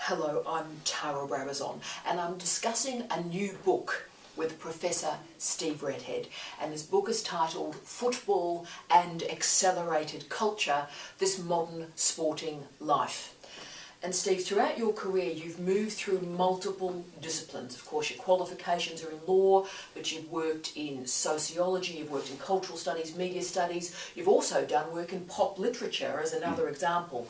Hello, I'm Tara Brabazon and I'm discussing a new book with Professor Steve Redhead, and this book is titled Football and Accelerated Culture, This Modern Sporting Life. And Steve, throughout your career you've moved through multiple disciplines. Of course your qualifications are in law, but you've worked in sociology, you've worked in cultural studies, media studies, you've also done work in pop literature as another example.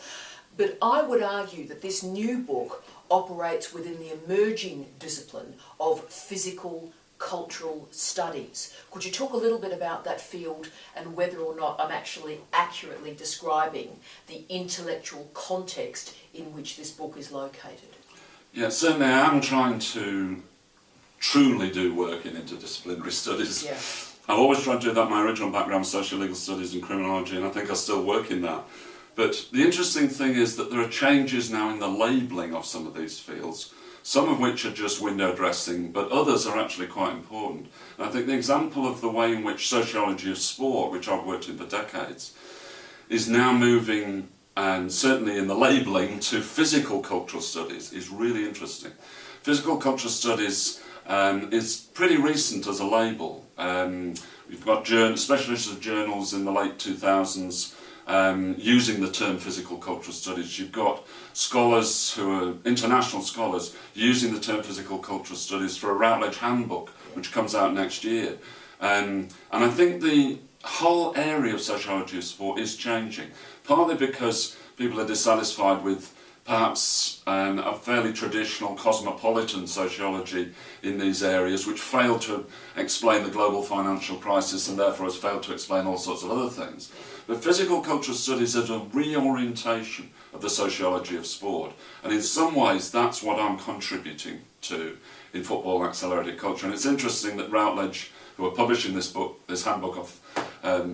But I would argue that this new book operates within the emerging discipline of physical cultural studies. Could you talk a little bit about that field and whether or not I'm actually accurately describing the intellectual context in which this book is located? Yeah, certainly I am trying to truly do work in interdisciplinary studies. Yeah. I've always tried to do that. My original background was social legal studies and criminology, and I think I still work in that. But the interesting thing is that there are changes now in the labelling of some of these fields, some of which are just window dressing, but others are actually quite important. And I think the example of the way in which sociology of sport, which I've worked in for decades, is now moving, and certainly in the labelling, to physical cultural studies is really interesting. Physical cultural studies is pretty recent as a label. We've got specialist journals in the late 2000s using the term physical cultural studies. You've got scholars who are international scholars using the term physical cultural studies for a Routledge handbook which comes out next year. And I think the whole area of sociology of sport is changing, partly because people are dissatisfied with perhaps a fairly traditional cosmopolitan sociology in these areas, which failed to explain the global financial crisis and therefore has failed to explain all sorts of other things. But physical cultural studies is a reorientation of the sociology of sport, and in some ways that's what I'm contributing to in Football Accelerated Culture. And it's interesting that Routledge, who are publishing this book, this handbook of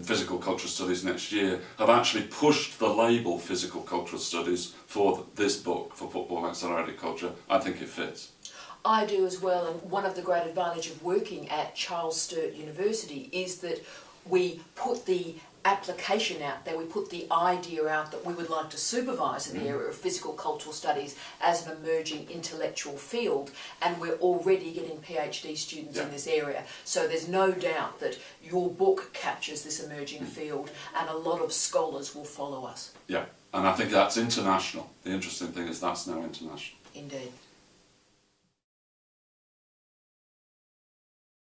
physical cultural studies next year, have actually pushed the label physical cultural studies for this book, for Football Accelerated Culture. I think it fits. I do as well, and one of the great advantages of working at Charles Sturt University is that we put the application out there, we put the idea out that we would like to supervise in the area of physical cultural studies as an emerging intellectual field, and we're already getting PhD students in this area. So there's no doubt that your book captures this emerging field and a lot of scholars will follow us. Yeah, and I think that's international. The interesting thing is that's now international. Indeed.